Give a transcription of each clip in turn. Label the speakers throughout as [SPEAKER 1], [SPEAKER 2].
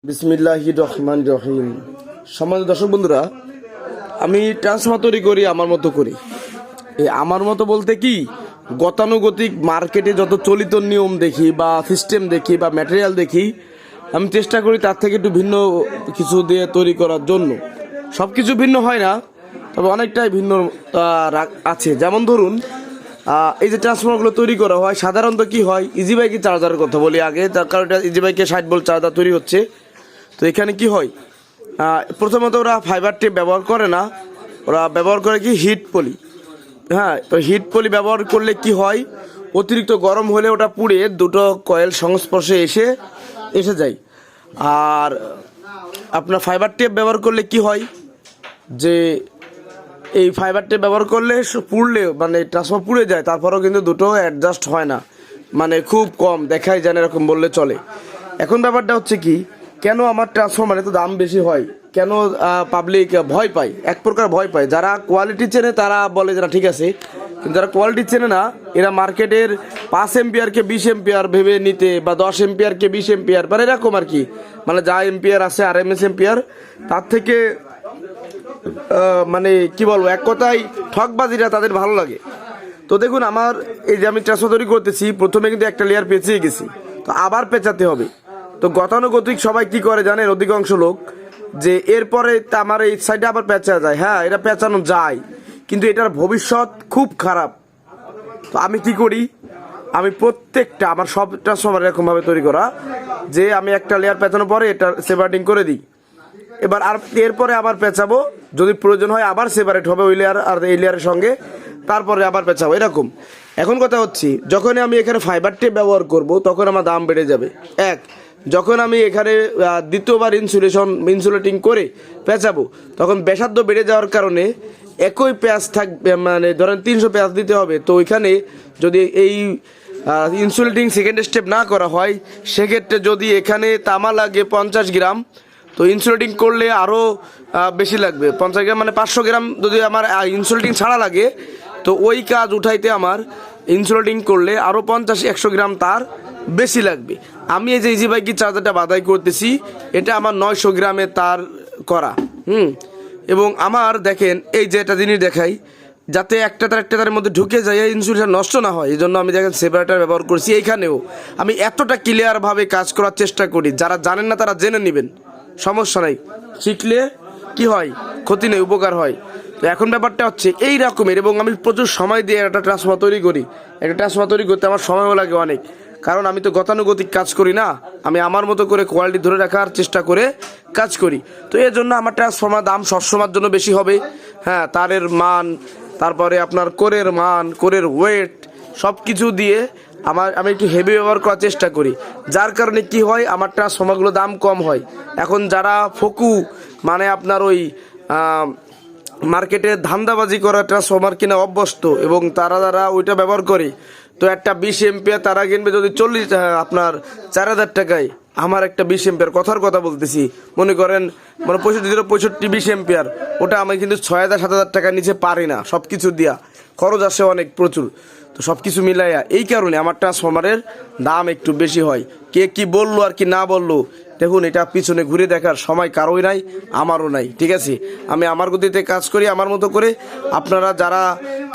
[SPEAKER 1] বিসমিল্লাহির রহমান রহিম। সম্মানিত দর্শক বন্ধুরা, আমি ট্রান্সফার তৈরি করি আমার মতো করি। এই আমার মতো বলতে কি, গতানুগতিক মার্কেটে যত চলিত নিয়ম দেখি বা সিস্টেম দেখি বা ম্যাটেরিয়াল দেখি, আমি চেষ্টা করি তার থেকে একটু ভিন্ন কিছু দিয়ে তৈরি করার জন্য। সব কিছু ভিন্ন হয় না, তবে অনেকটাই ভিন্ন আছে। যেমন ধরুন, এই যে ট্রান্সফর্মারগুলো তৈরি করা হয় সাধারণত কি হয়, ইজি বাইকের চার্জারের কথা বলি আগে, তার কারণ এটা ইজি বাইকে 60 ভোল্ট চার্জার তৈরি হচ্ছে। তো এখানে কি হয়, প্রথমত ওরা ফাইবার টেপ ব্যবহার করে না, ওরা ব্যবহার করে কি হিট পলি। হ্যাঁ, তো হিট পলি ব্যবহার করলে কি হয়, অতিরিক্ত গরম হলে ওটা পুড়ে দুটো কয়েল সংস্পর্শে এসে যায়। আর আপনার ফাইবার টেপ ব্যবহার করলে কি হয়, যে এই ফাইবার টেপ ব্যবহার করলে পুড়লে মানে ট্রান্সফার পুড়ে যায়, তারপরেও কিন্তু দুটো অ্যাডজাস্ট হয় না, মানে খুব কম দেখাই যায় না, এরকম বললে চলে। এখন ব্যাপারটা হচ্ছে কি, কেন আমার ট্রান্সফরমার এত দাম বেশি হয়, কেন পাবলিক ভয় পায়, এক প্রকার ভয় পায়। যারা কোয়ালিটি চেনে তারা বলে যারা ঠিক আছে, কিন্তু যারা কোয়ালিটি চেনে না, এরা মার্কেটের 5 এম্পিয়ারকে 20 এম্পিয়ার ভেবে নিতে, বা 10 এম্পিয়ারকে 20 এম্পিয়ার, মানে এরকম আর কি, মানে যা এম্পিয়ার আছে RMS এম্পিয়ার, তার থেকে মানে কি বলবো, এক কথায় ঠকবাজিটা তাদের ভালো লাগে। তো দেখুন, আমার এই যে আমি ট্রান্সফার তৈরি করতেছি, প্রথমে কিন্তু একটা লেয়ার পেঁচিয়ে গেছি, তো আবার পেঁচাতে হবে। তো গতানুগতিক সবাই কি করে জানেন, অধিকাংশ লোক, যে এরপরে আমার এই সাইডে আবার পেঁচা যায়। হ্যাঁ, এটা পেঁচানো যায়, কিন্তু এটার ভবিষ্যৎ খুব খারাপ। তো আমি কি করি, আমি প্রত্যেকটা আমার সব ট্রান্সফরমার এরকমভাবে তৈরি করা, যে আমি একটা লেয়ার পেঁচানোর পরে এটা সেপারেটিং করে দিই। এবার আর এরপরে আবার পেঁচাবো, যদি প্রয়োজন হয় আবার সেপারেট হবে ওই লেয়ার আর এই লেয়ারের সঙ্গে, তারপরে আবার পেঁচাবো এরকম। এখন কথা হচ্ছে, যখনই আমি এখানে ফাইবার টেপ ব্যবহার করব তখন আমার দাম বেড়ে যাবে। এক, যখন আমি এখানে দ্বিতীয়বার ইনসুলেটিং করে পেঁচাবো, তখন ব্যাসার্ধ বেড়ে যাওয়ার কারণে একই পেঁয়াজ থাকবে, মানে ধরেন 300 পেঁয়াজ দিতে হবে। তো ওইখানে যদি এই ইনসুলেটিং সেকেন্ড স্টেপ না করা হয়, সেক্ষেত্রে যদি এখানে তামা লাগে 50 গ্রাম, তো ইনসুলেটিং করলে আরও বেশি লাগবে 50 গ্রাম, মানে 500 গ্রাম যদি আমার ইনসুলেটিং ছাড়া লাগে, তো ওই কাজ উঠাইতে আমার ইনসুলেটিং করলে আরও 50-100 গ্রাম তার বেশি লাগবে। আমি এই যে ইজি বাইকের চার্জারটা বাদাই করতেছি, এটা আমার 900 গ্রামের তার করা। এবং আমার দেখেন, এই যে একটা জিনিস দেখাই, যাতে একটা তারের মধ্যে ঢুকে যায়, ইনসুলেশন নষ্ট না হয়, এই জন্য আমি দেখেন সেপারেটার ব্যবহার করছি। এইখানেও আমি এতটা ক্লিয়ারভাবে কাজ করার চেষ্টা করি, যারা জানেন না তারা জেনে নেবেন, সমস্যা নাই, শিখলে কি হয়, ক্ষতি নেই, উপকার হয়। তো এখন ব্যাপারটা হচ্ছে এই রকমের, এবং আমি প্রচুর সময় দিয়ে একটা ট্রান্সফার তৈরি করি। একটা ট্রান্সফার তৈরি করতে আমার সময়ও লাগে অনেক, কারণ আমি তো গতানুগতিক কাজ করি না, আমি আমার মতো করে কোয়ালিটি ধরে রাখার চেষ্টা করে কাজ করি। তো এর জন্য আমার ট্রান্সফর্মার দাম সবসময়ের জন্য বেশি হবে। হ্যাঁ, তারের মান, তারপরে আপনার কোরের মান, কোরের ওয়েট, সব কিছু দিয়ে আমি একটু হেভি ব্যবহার করার চেষ্টা করি, যার কারণে কি হয়, আমার ট্রান্সফর্মারগুলো দাম কম হয়। এখন যারা ফকু, মানে আপনার ওই মার্কেটে ধান্দাবাজি করা ট্রান্সফর্মার কিনে অভ্যস্ত, এবং তারা ওইটা ব্যবহার করে, তো একটা 20 এম্পিয়ার তারা কিনবে যদি আপনার 4000 টাকায়। আমার একটা 20 এম্পিয়ার, কথার কথা বলতেছি, মনে করেন মানে 65 20 এম্পিয়ার, ওটা আমি কিন্তু 6000-7000 টাকার নিচে পারি না, সব কিছু দিয়া খরচ আসে অনেক প্রচুর। তো সব কিছু মিলাইয়া এই কারণে আমার ট্রান্সফরমারের দাম একটু বেশি হয়। কে কি বললো আর কি না বললো, দেখুন, এটা পিছনে ঘুরে দেখার সময় কারোই নাই, আমারও নাই, ঠিক আছে। আমি আমার গতিতে কাজ করি, আমার মতো করে। আপনারা যারা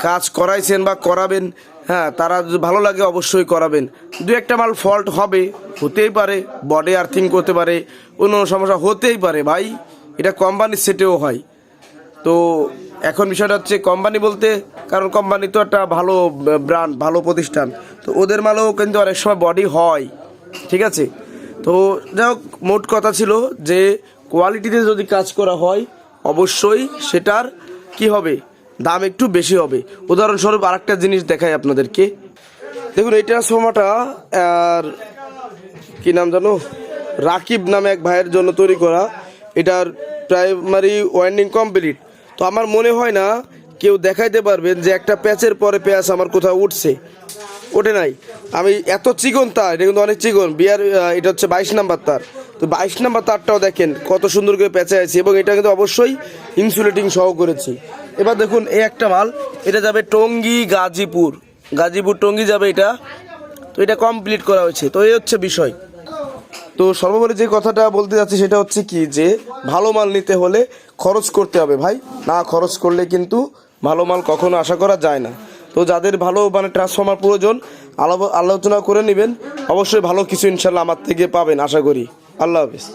[SPEAKER 1] কাজ করাইছেন বা করাবেন, হ্যাঁ, তারা যদি ভালো লাগে অবশ্যই করাবেন। দু একটা মাল ফল্ট হবে, হতেই পারে, বডি আর্থিং করতে পারে, অন্য সমস্যা হতেই পারে ভাই, এটা কোম্পানির সেটেও হয়। তো এখন বিষয়টা হচ্ছে কোম্পানি বলতে, কারণ কোম্পানি তো একটা ভালো ব্র্যান্ড, ভালো প্রতিষ্ঠান, তো ওদের মালও কিন্তু অনেক সময় বডি হয়, ঠিক আছে। তো যাই হোক, মোট কথা ছিল যে কোয়ালিটিতে যদি কাজ করা হয়, অবশ্যই সেটার কি হবে, দাম একটু বেশি হবে। উদাহরণস্বরূপ আরেকটা জিনিস দেখাই আপনাদেরকে, দেখুন, এই ট্রান্সফর্মারটা আর কি নাম জানো, রাকিব নামে এক ভাইয়ের জন্য তৈরি করা। এটার প্রাইমারি ওয়াইন্ডিং কমপ্লিট। তো আমার মনে হয় না কেউ দেখাইতে পারবেন যে একটা প্যাচের পরে প্যাচ আমার কোথাও উঠছে, ওঠে নাই। আমি এত চিকন তার, এটা কিন্তু অনেক চিকন বিয়ার, এটা হচ্ছে 22 নাম্বার তার। তো 22 নাম্বার তারটাও দেখেন কত সুন্দর করে প্যাঁচে আছে, এবং এটা কিন্তু অবশ্যই ইনসুলেটিং সহ করেছি। এবার দেখুন, এই একটা মাল, এটা যাবে টঙ্গী গাজীপুর টঙ্গী যাবে এটা। তো এটা কমপ্লিট করা হয়েছে। তো এই হচ্ছে বিষয়। তো সর্বোপরি যে কথাটা বলতে যাচ্ছি সেটা হচ্ছে কি, যে ভালো মাল নিতে হলে খরচ করতে হবে ভাই, না খরচ করলে কিন্তু ভালো মাল কখনো আশা করা যায় না। তো যাদের ভালো ট্রান্সফর্মার প্রয়োজন আলোচনা করে নেবেন, অবশ্যই ভালো কিছু ইনশাল্লাহ আমার থেকে পাবেন আশা করি। আল্লাহ হাফিজ।